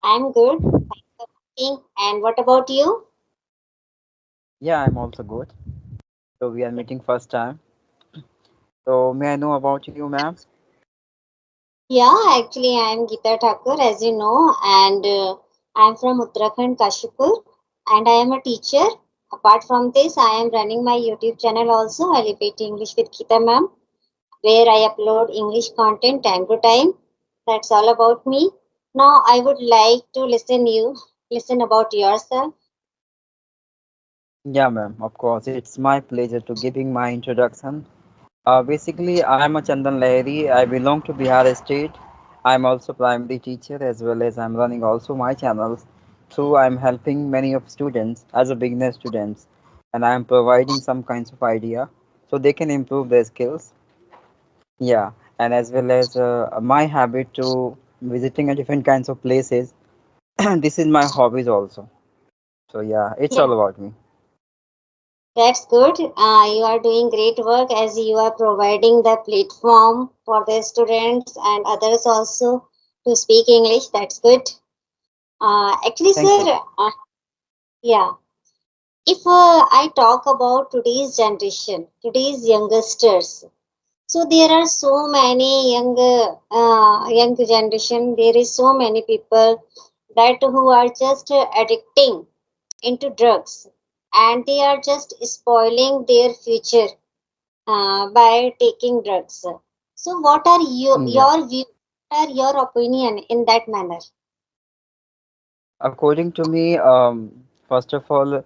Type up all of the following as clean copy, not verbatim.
I'm good. Thanks for asking. And what about you? Yeah, I'm also good. So we are meeting first time. So may I know about you, ma'am? Yeah, actually, I'm Geeta Thakur, as you know, and I'm from Uttarakhand, Kashipur, and I am a teacher. Apart from this, I am running my YouTube channel also, Elevate English with Geeta ma'am, where I upload English content time to time. That's all about me. Now, I would like to listen about yourself. Yeah, ma'am. Of course, it's my pleasure to giving my introduction. Basically, I'm a Chandan Lahiri. I belong to Bihar State. I'm also primary teacher as well as I'm running also my channels. Through I'm helping many of students as a beginner students, and I'm providing some kinds of idea so they can improve their skills. Yeah, and as well as my habit to visiting a different kinds of places. This is my hobbies also. So yeah, it's Yeah. all about me. That's good. You are doing great work as you are providing the platform for the students and others also to speak English. That's good. Actually, Thank you. sir, yeah. If I talk about today's generation, today's youngsters, so there are so many young generation. There is so many people that who are just addicting into drugs, and they are just spoiling their future by taking drugs. So, what are Yeah. your view? What are your opinion in that manner? According to me, first of all,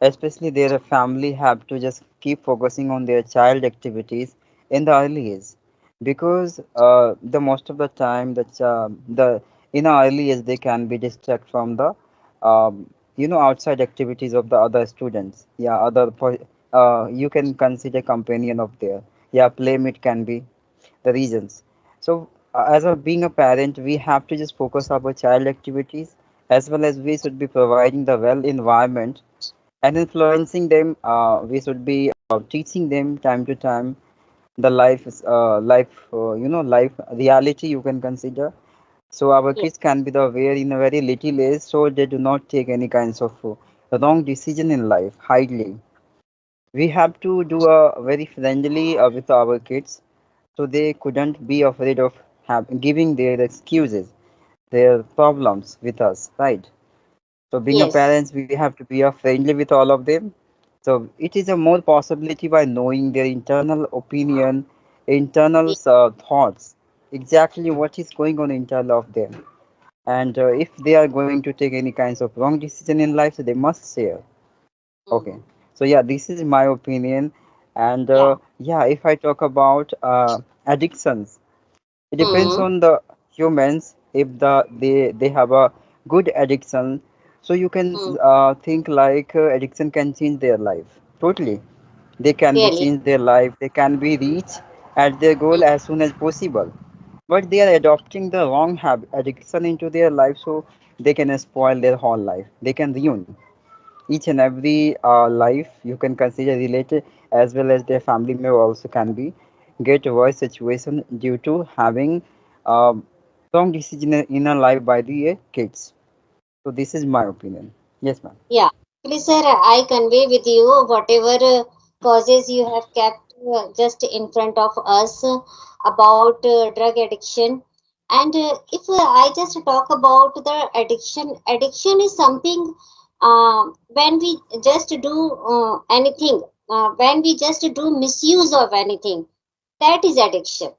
especially their family have to just keep focusing on their child activities in the early age, because the most of the time the in the early age they can be distracted from the outside activities of the other students. Yeah, you can consider companion of their, yeah, playmate can be the reasons. So, as a being a parent, we have to just focus our child activities, as well as we should be providing the well environment and influencing them. We should be teaching them time to time the life reality you can consider. So our Yes, kids can be the aware in a very little age, so they do not take any kinds of wrong decision in life. Highly, we have to do a very friendly with our kids, so they couldn't be afraid of giving their excuses, their problems with us, right? So being a yes, parents, we have to be friendly with all of them. So it is a more possibility by knowing their internal opinion, internal yes. thoughts, exactly what is going on internal of them. And if they are going to take any kinds of wrong decision in life, so they must share. Okay. Mhm. So yeah, this is my opinion. And Yeah. yeah, if I talk about addictions, it depends Mm. on the humans. If they have a good addiction, so you can Mm. think like addiction can change their life totally. They can be Really. change their life. They can be reach at their goal Mm. as soon as possible. But they are adopting the wrong addiction into their life, so they can spoil their whole life. They can ruin each and every life you can consider related, as well as their family member also can be get worse situation due to having uh, wrong decision in a life by the kids. So this is my opinion. Yes, ma'am. Yeah. Actually, sir, I convey with you whatever causes you have kept just in front of us about drug addiction. And if I just talk about the addiction is something when we just do anything, when we just do misuse of anything, that is addiction,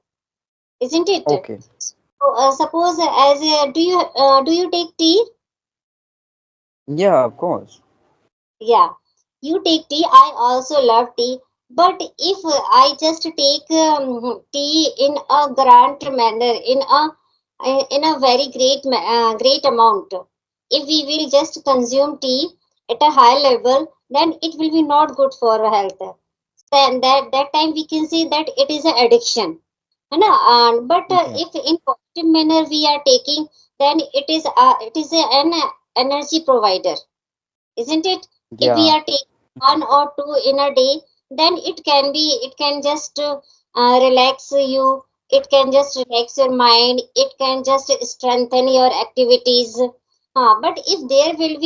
isn't it? Okay. So, suppose as do you take tea? Yeah, of course. Yeah, you take tea. I also love tea. But if I just take tea in a grand manner, in a very great amount, if we will just consume tea at a high level, then it will be not good for our health. Then that time we can say that it is an addiction. है ना? But Yeah. if in positive manner we are taking, then it is an energy provider, isn't it? If we Yeah. are taking one or two in a day, then it can just relax you, it can just relax your mind, it can just strengthen your activities, But if there will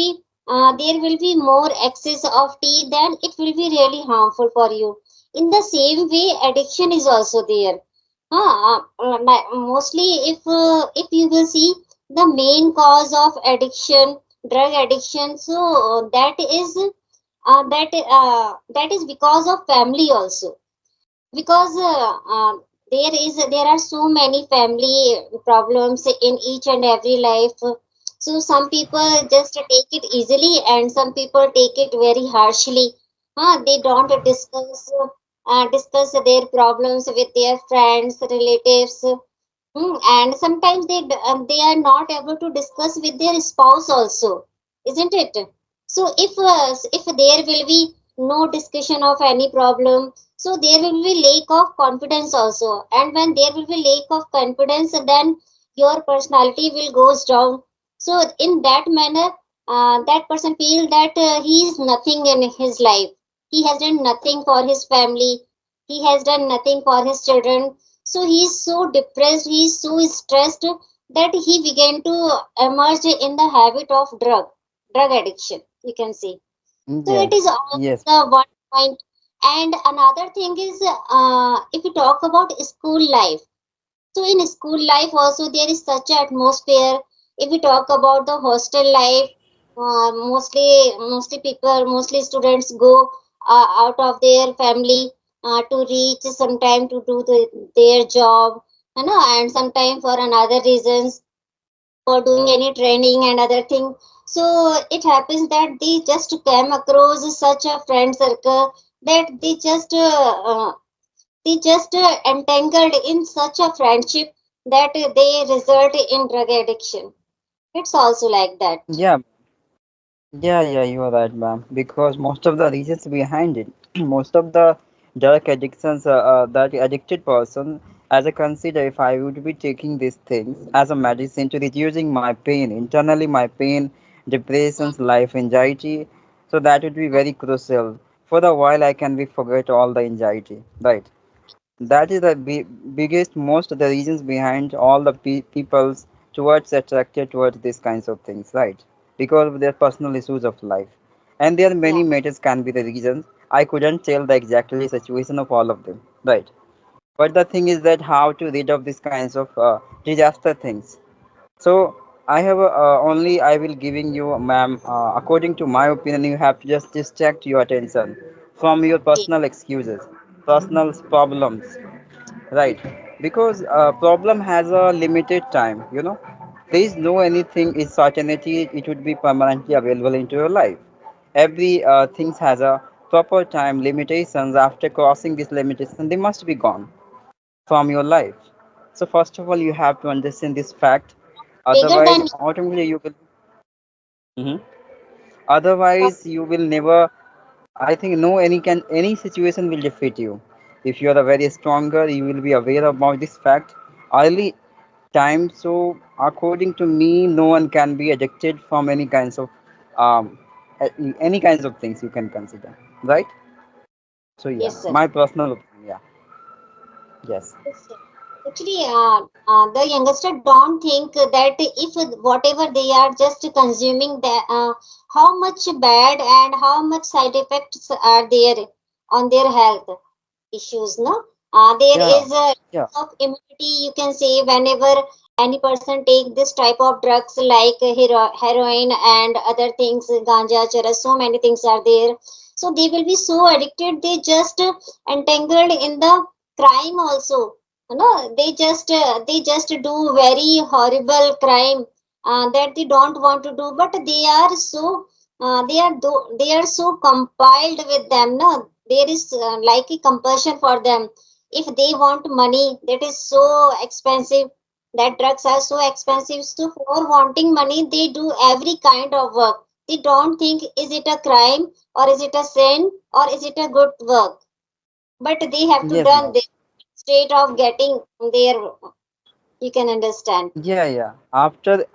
be more excess of tea, then it will be really harmful for you. In the same way, addiction is also there. Mostly, if you will see the main cause of addiction, drug addiction, so that is because of family also, because there are so many family problems in each and every life. So some people just take it easily and some people take it very harshly. They don't discuss their problems with their friends, relatives. And sometimes they are not able to discuss with their spouse also, isn't it? So if there will be no discussion of any problem, so there will be lack of confidence also. And when there will be lack of confidence, then your personality will goes down. So in that manner, that person feel that he is nothing in his life. He has done nothing for his family. He has done nothing for his children, so he is so depressed, he is so stressed that he began to emerge in the habit of drug addiction, you can see. So Yes, it is all yes, the one point. And another thing is, if we talk about school life, so in school life also there is such an atmosphere. If we talk about the hostel life, mostly students go out of their family to reach sometime to do their job, and sometime for another reasons, for doing any training and other thing. So it happens that they just came across such a friend circle that they just entangled in such a friendship that they result in drug addiction. It's also like that. yeah. Yeah, you are right, ma'am. Because most of the reasons behind it, most of the drug addictions, that addicted person, as I consider, if I would be taking these things as a medicine to reducing my pain, internally my pain, depressions, life anxiety, so that would be very crucial. For a while, I can be forget all the anxiety, right? That is the biggest, most of the reasons behind all the people's towards attracted towards these kinds of things, right? Because of their personal issues of life, and there are Yeah. many matters can be the reasons. I couldn't tell the exactly situation of all of them, right? But the thing is that how to rid of these kinds of disaster things. So I have only I will giving you, ma'am. According to my opinion, you have to just distract your attention from your Okay. personal excuses, personal problems, right? Because problem has a limited time, there is no anything is certainty it would be permanently available into your life. Every things has a proper time limitations. After crossing this limitation, they must be gone from your life. So first of all, you have to understand this fact. Bigger Otherwise than automatically you will. Mhm. uh, Otherwise you will never, I think no any situation will defeat you. If you are a very stronger, you will be aware about this fact early time. So according to me, no one can be addicted from any kinds of um any kinds of things you can consider, right? So yeah, yes, sir. my personal opinion. Yeah. Yes. Yes, sir. Actually, the youngster don't think that if whatever they are just consuming, that how much bad and how much side effects are there on their health issues, no. There Yeah. is a Yeah. of immunity, you can say, whenever any person take this type of drugs like heroin and other things, ganja, charas, so many things are there. So they will be so addicted, they just entangled in the crime also. They just do very horrible crime that they don't want to do, but they are so they are so compiled with them, no. There is like a compulsion for them. If they want money, that is so expensive, that drugs are so expensive, so for wanting money they do every kind of work. They don't think is it a crime or is it a sin or is it a good work, but they have to Yes, done ma'am. this state of getting their, you can understand. Yeah. After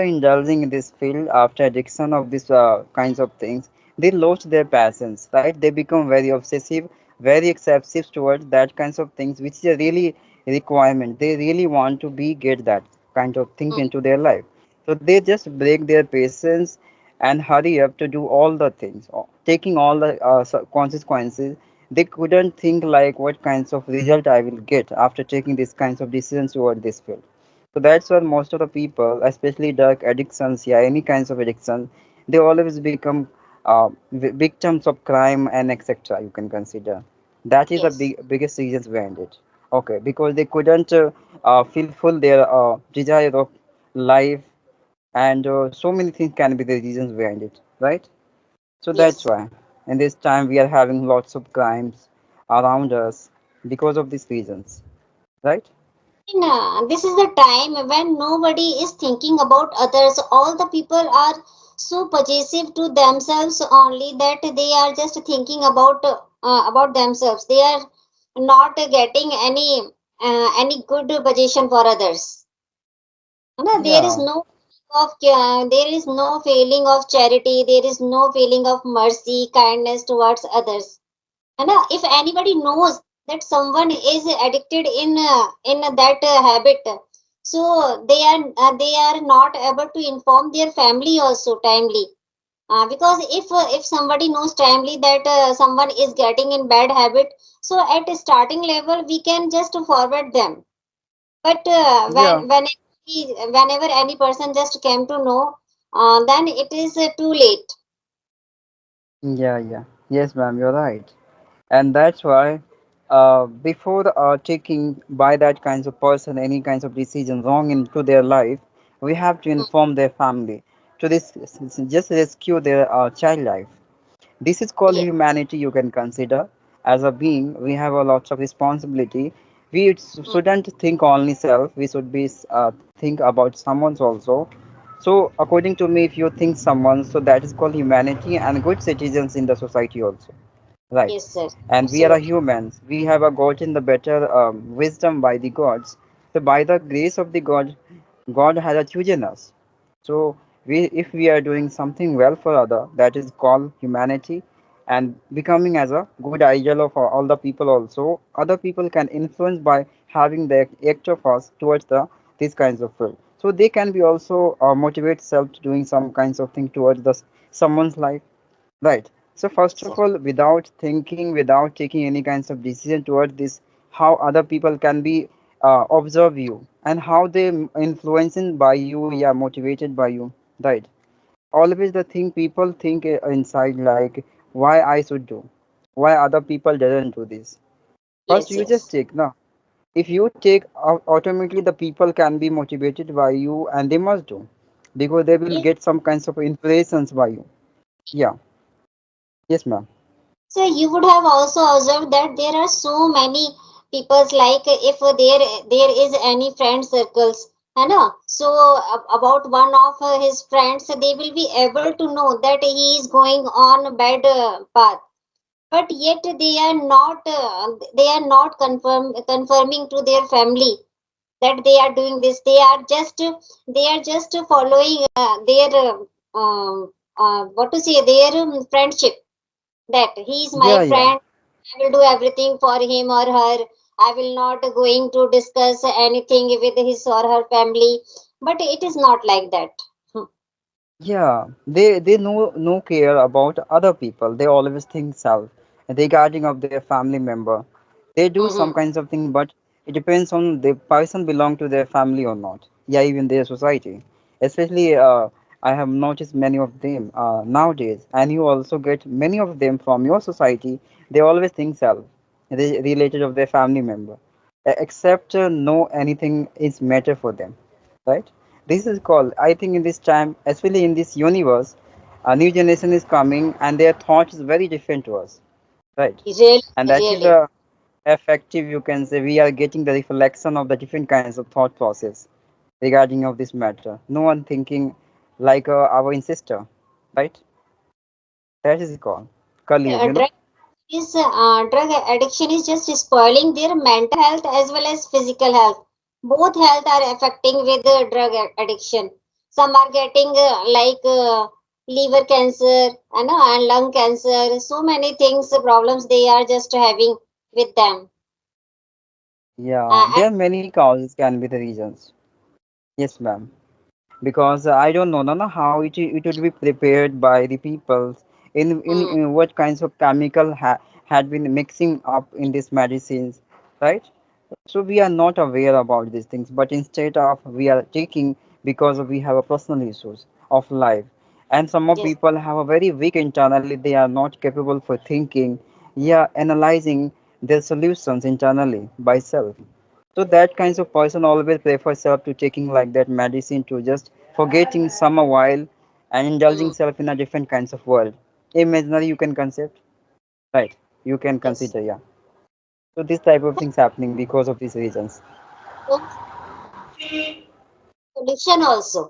indulging in this field, after addiction of these kinds of things, they lost their passions, right? They become very obsessive, very excessive towards that kinds of things, which is a really requirement. They really want to be get that kind of things Mm, into their life. So they just break their patience and hurry up to do all the things, taking all the consequences. They couldn't think like what kinds of result I will get after taking these kinds of decisions toward this field. So that's why most of the people, especially drug addictions, yeah, any kinds of addiction, they always become victims of crime and etc. You can consider that is the Yes, biggest reasons behind it. Okay, because they couldn't fulfill their desire of life, and so many things can be the reasons behind it, right? So that's yes. why in this time we are having lots of crimes around us because of these reasons, right? And, this is the time when nobody is thinking about others. All the people are so possessive to themselves only that they are just thinking about themselves. They are not getting any good position for others. No, Yeah, there is no feeling of charity. There is no feeling of mercy, kindness towards others. And if anybody knows that someone is addicted in that habit, so they are not able to inform their family also timely. Because if somebody knows timely that someone is getting in bad habit, so at a starting level we can just forward them. But yeah, whenever any person just came to know, then it is too late. yeah. Yes, ma'am, you're right. And that's why before taking by that kinds of person any kinds of decision wrong into their life, we have to Hmm, inform their family to this, just rescue their child life. This is called yes, humanity, you can consider. As a being, we have a lots of responsibility. We hmm, shouldn't think only self, we should be think about someone's also. So according to me, if you think someone, so that is called humanity and good citizens in the society also, right? yes, sir, And we are a absolutely. humans, we have a gotten the better wisdom by the gods. So by the grace of the God has chosen us. So if we are doing something well for other, that is called humanity, and becoming as a good ideal of all the people also. Other people can influence by having the act of us towards the these kinds of field. So they can be also motivate self to doing some kinds of thing towards the someone's life. Right. So Yes, first sir. of all, without thinking, without taking any kinds of decision toward this, how other people can be observe you and how they influencing by you, yeah, motivated by you, right? Always the thing people think inside like why I should do, why other people doesn't do this. First, Yes, you just yes, take now. If you take automatically, the people can be motivated by you, and they must do because they will yes. get some kinds of inspirations by you. Yeah. Yes, ma'am. So you would have also observed that there are so many peoples like if there is any friend circles, you know. So about one of his friends, they will be able to know that he is going on a bad path, but yet they are not confirming to their family that they are doing this. They are just following their what to say, their friendship, that he is my Yeah, yeah. friend, I will do everything for him or her. I will not going to discuss anything with his or her family. But it is not like that. Yeah, they no care about other people. They always think self regarding of their family member. They do some Mhm. kinds of thing, but it depends on the person belong to their family or not. Yeah, even their society. Especially, I have noticed many of them nowadays, and you also get many of them from your society. They always think self, related of their family member, except no anything is matter for them, right? This is called, I think, in this time, especially in this universe, a new generation is coming, and their thought is very different to us, right? Really, And that is really. a effective, you can say, we are getting the reflection of the different kinds of thought process regarding of this matter. No one thinking like our ancestor, right? That is called Kali Yuga, Drug drug addiction is just spoiling their mental health as well as physical health. Both health are affecting with the addiction. Some are getting liver cancer and lung cancer. So many things, problems they are just having with them. yeah, And there are many causes can be the reasons. Yes, ma'am. because I don't know, no, no, how it would be prepared by the peoples mm, in what kinds of chemical had been mixing up in these medicines, right? So we are not aware about these things, but instead of we are taking because we have a personal issues of life, and some of yes, people have a very weak internally. They are not capable for thinking, yeah, analyzing their solutions internally by self. So that kinds of person always prefer self to taking like that medicine to just forgetting some a while and indulging mm, self in a different kinds of world. Imaginary you can concept, right? You can yes. consider, yeah. So this type of things happening because of these reasons. So solution also.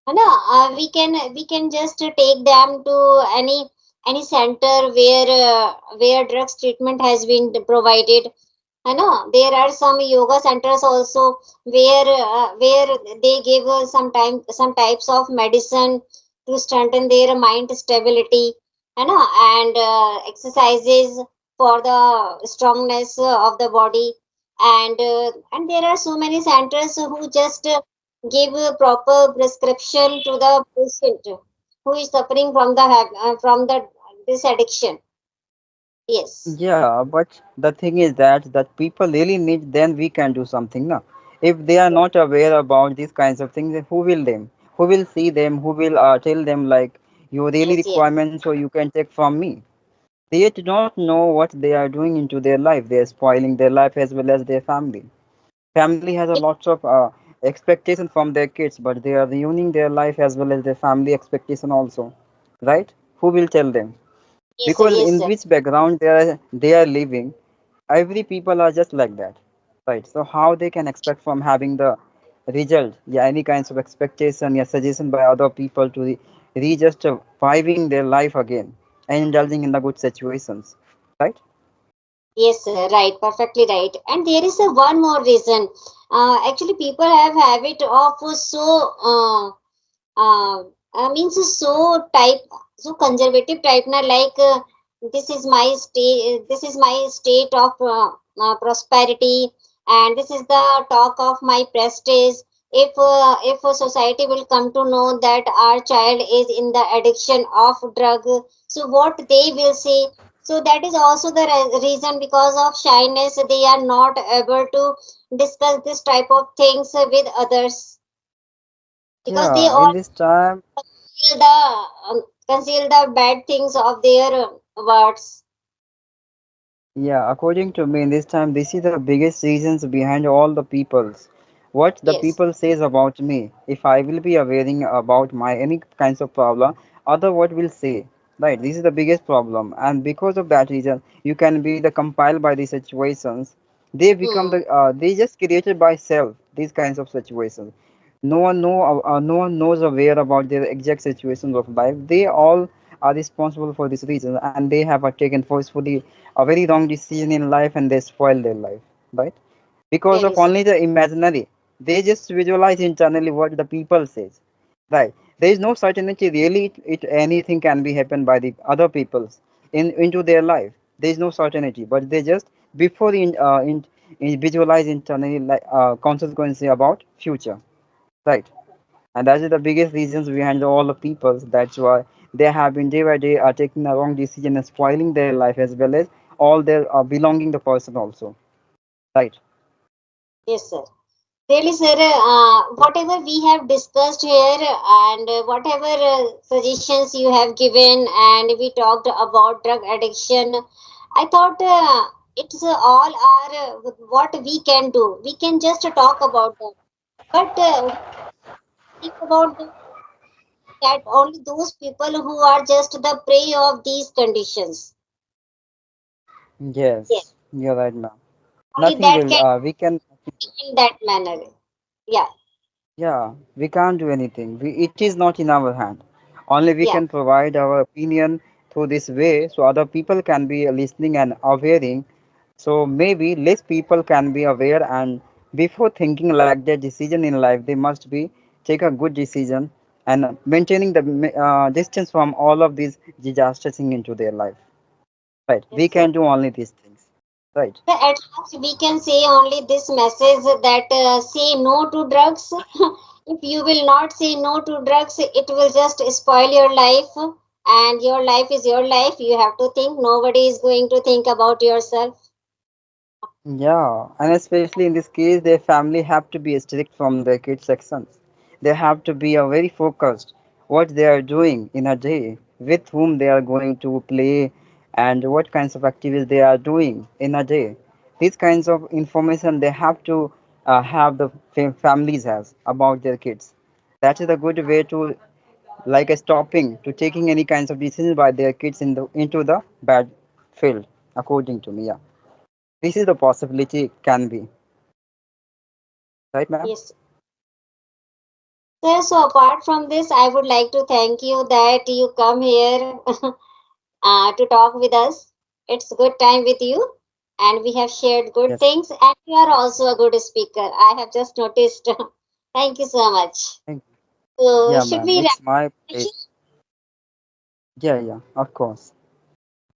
है ना? We can just take them to any center where drugs treatment has been provided. I know there are some yoga centers also where they give some types of medicine to strengthen their mind stability. I know, and exercises for the strongness of the body, and there are so many centers who just give a proper prescription to the patient who is suffering from the this addiction. Yes, Yeah, but the thing is that people really need, then we can do something now. If they are yes, not aware about these kinds of things, then who will them? Who will see them? Who will tell them like you really yes, yes, requirements so you can take from me? They do not know what they are doing into their life. They are spoiling their life as well as their family. Family has a lots of expectation from their kids, but they are ruining their life as well as their family expectation also, right? Who will tell them? yes, sir, Because yes, in sir. which background they are living, every people are just like that, right? So how they can expect from having the result, yeah, any kinds of expectation, yeah, suggestion by other people to just viving their life again and indulging in the good situations, right? Yes, sir, right, perfectly right. And there is a one more reason. Actually, people have habit of uh, means so type so conservative type na like this is my state of prosperity, and this is the talk of my prestige. If a society will come to know that our child is in the addiction of drug, so what they will say. So that is also the reason, because of shyness they are not able to discuss this type of things with others, because they Yeah, in this time, conceal the conceal the bad things of their words. yeah, according to me, in this time, this is the biggest reasons behind all the peoples. What the Yes, people says about me, if I will be aware about my any kinds of problem, other what will say, right? This is the biggest problem, and because of that reason, you can be the compiled by these situations. They become hmm, they just created by self these kinds of situations. No one knows aware about their exact situations of life. They all are responsible for this reason, and they have taken forcefully a very wrong decision in life, and they spoil their life, right? Because really, of sir. only the imaginary, they just visualize internally what the people says, right? There is no certainty really it anything can be happen by the other peoples into their life. There is no certainty, but they just before in visualize internally like consequences about future, right? And that is the biggest reasons behind all the people. That's why they have been day by day are taking a wrong decision and spoiling their life as well as all their belonging the person also, right? Yes, sir. Really, sir. Whatever we have discussed here, and whatever suggestions you have given, and we talked about drug addiction, I thought it's all are what we can do. We can just talk about them, but think about that only those people who are just the prey of these conditions. Yes, Yes, you're right, ma'am. only Nothing that will can we can. be in that manner. Yeah, Yeah, we can't do anything. It is not in our hand. Only we yeah, can provide our opinion through this way so other people can be listening and awareing. So maybe less people can be aware, and before thinking like their decision in life, they must be take a good decision and maintaining the distance from all of these disasters into their life. Right. We yes, sir. can do only these things. Right. So at last, we can say only this message that say no to drugs, If you will not say no to drugs, it will just spoil your life. And your life is your life. You have to think. Nobody is going to think about yourself. Yeah, and especially in this case, their family have to be strict from their kids' sections. They have to be very focused what they are doing in a day, with whom they are going to play, and what kinds of activities they are doing in a day. These kinds of information they have to have the families has about their kids. That is a good way to like a stopping to taking any kinds of decisions by their kids in the into the bad field, according to me. Yeah, this is the possibility can be. Right, ma'am? Yes. So apart from this, I would like to thank you that you come here to talk with us. It's good time with you, and we have shared good Yes. things. And you are also a good speaker. I have just noticed. Thank you so much. Thank So Yeah, should ma'am. we wrap It's my it? pleasure. Yeah, yeah, of course.